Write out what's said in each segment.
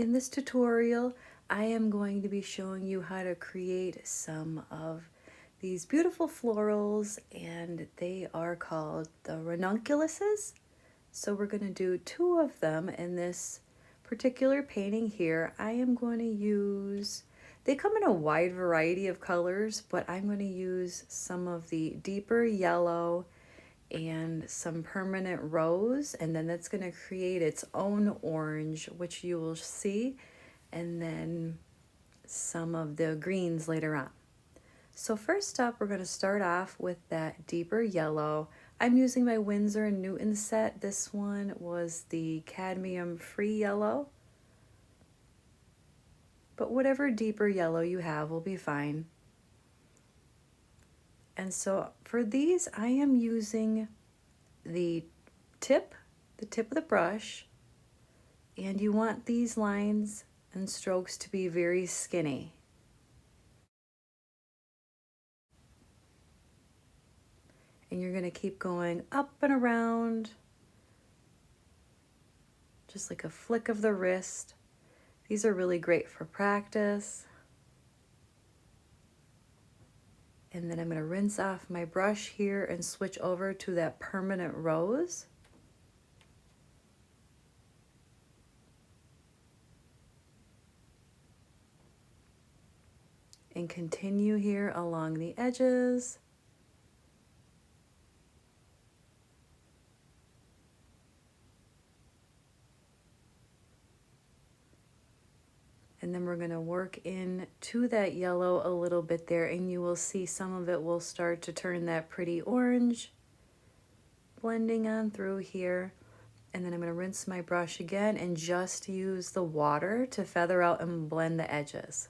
In this tutorial, I am going to be showing you how to create some of these beautiful florals, and they are called the Ranunculuses. So we're going to do 2 of them in this particular painting here. I am going to use, they come in a wide variety of colors, but I'm going to use some of the deeper yellow and some permanent rose, and then that's going to create its own orange, which you will see, and then some of the greens later on. So first up, we're going to start off with that deeper yellow. I'm using my Winsor & Newton set. This one was the cadmium free yellow, but whatever deeper yellow you have will be fine. And so for these, I am using the tip of the brush, and you want these lines and strokes to be very skinny. And you're going to keep going up and around, just like a flick of the wrist. These are really great for practice. And then I'm going to rinse off my brush here and switch over to that permanent rose. And continue here along the edges. And then we're going to work into that yellow a little bit there, and you will see some of it will start to turn that pretty orange, blending on through here. And then I'm going to rinse my brush again and just use the water to feather out and blend the edges.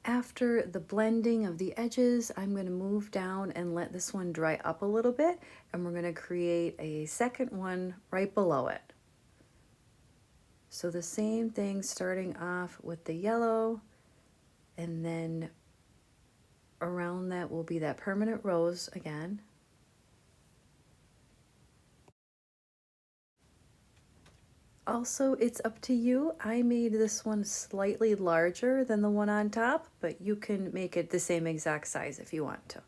After the blending of the edges, I'm going to move down and let this one dry up a little bit, and we're going to create a second one right below it. So the same thing, starting off with the yellow, and then around that will be that permanent rose again. Also, it's up to you. I made this one slightly larger than the one on top, but you can make it the same exact size if you want to.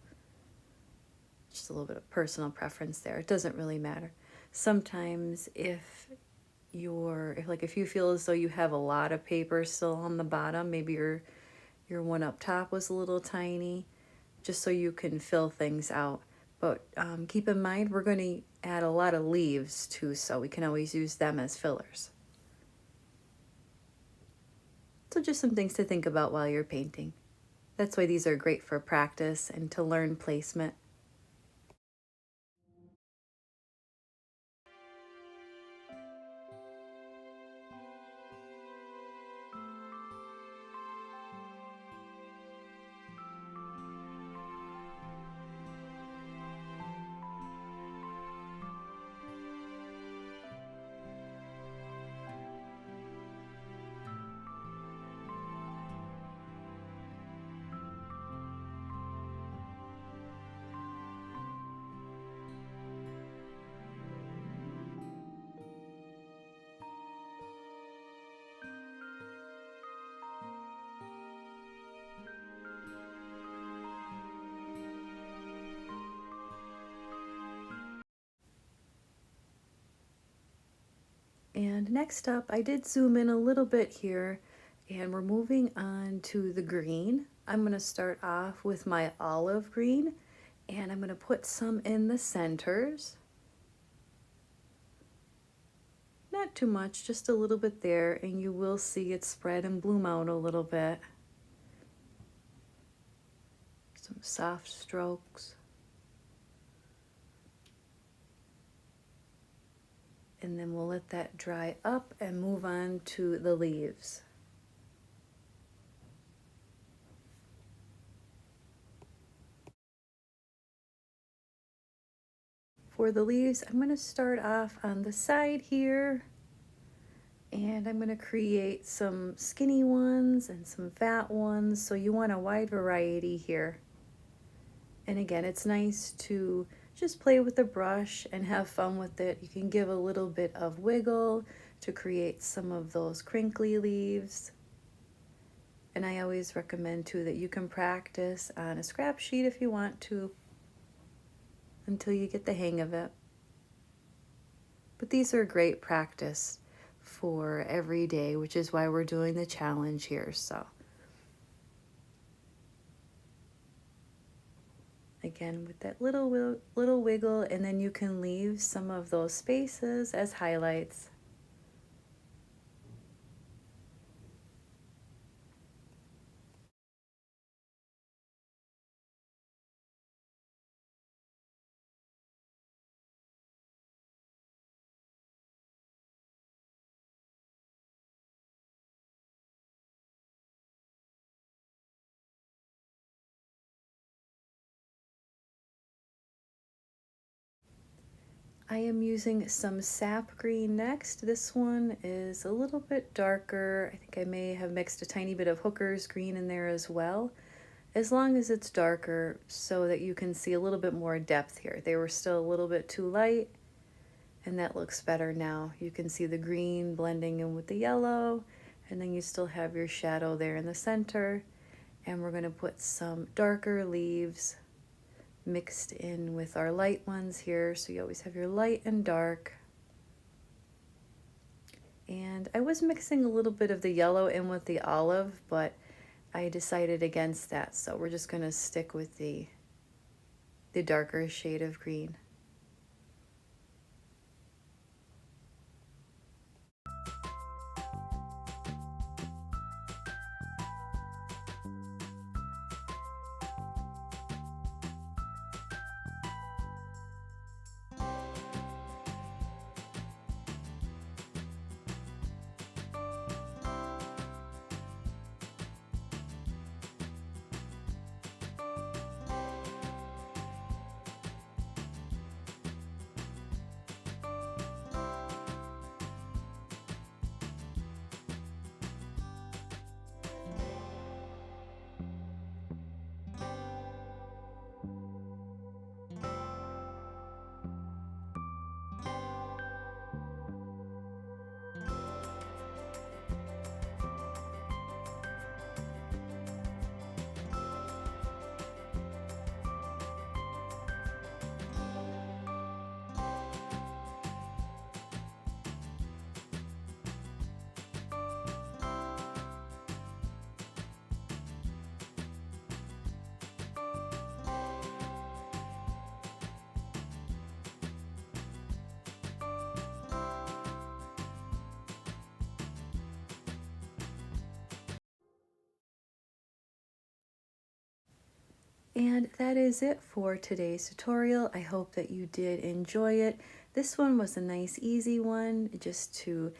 Just a little bit of personal preference there. It doesn't really matter. Sometimes if you feel as though you have a lot of paper still on the bottom, maybe your one up top was a little tiny, just so you can fill things out. But keep in mind, we're going to add a lot of leaves too, so we can always use them as fillers. So just some things to think about while you're painting. That's why these are great for practice and to learn placement. And next up, I did zoom in a little bit here, and we're moving on to the green. I'm going to start off with my olive green, and I'm going to put some in the centers. Not too much, just a little bit there, and you will see it spread and bloom out a little bit. Some soft strokes. And then we'll let that dry up and move on to the leaves. For the leaves, I'm going to start off on the side here, and I'm going to create some skinny ones and some fat ones, so you want a wide variety here. And again, it's nice to just play with the brush and have fun with it. You can give a little bit of wiggle to create some of those crinkly leaves. And I always recommend too that you can practice on a scrap sheet if you want to until you get the hang of it. But these are great practice for every day, which is why we're doing the challenge here. So again, with that little wiggle, and then you can leave some of those spaces as highlights. I am using some sap green next. This one is a little bit darker. I think I may have mixed a tiny bit of Hooker's green in there as well, as long as it's darker so that you can see a little bit more depth here. They were still a little bit too light, and that looks better now. You can see the green blending in with the yellow, and then you still have your shadow there in the center. And we're going to put some darker leaves mixed in with our light ones here, so you always have your light and dark. And I was mixing a little bit of the yellow in with the olive, but I decided against that, so we're just going to stick with the darker shade of green. And that is it for today's tutorial. I hope that you did enjoy it. This one was a nice easy one just to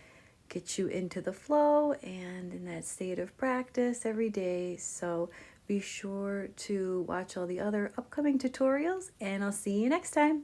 get you into the flow and in that state of practice every day. So be sure to watch all the other upcoming tutorials, and I'll see you next time.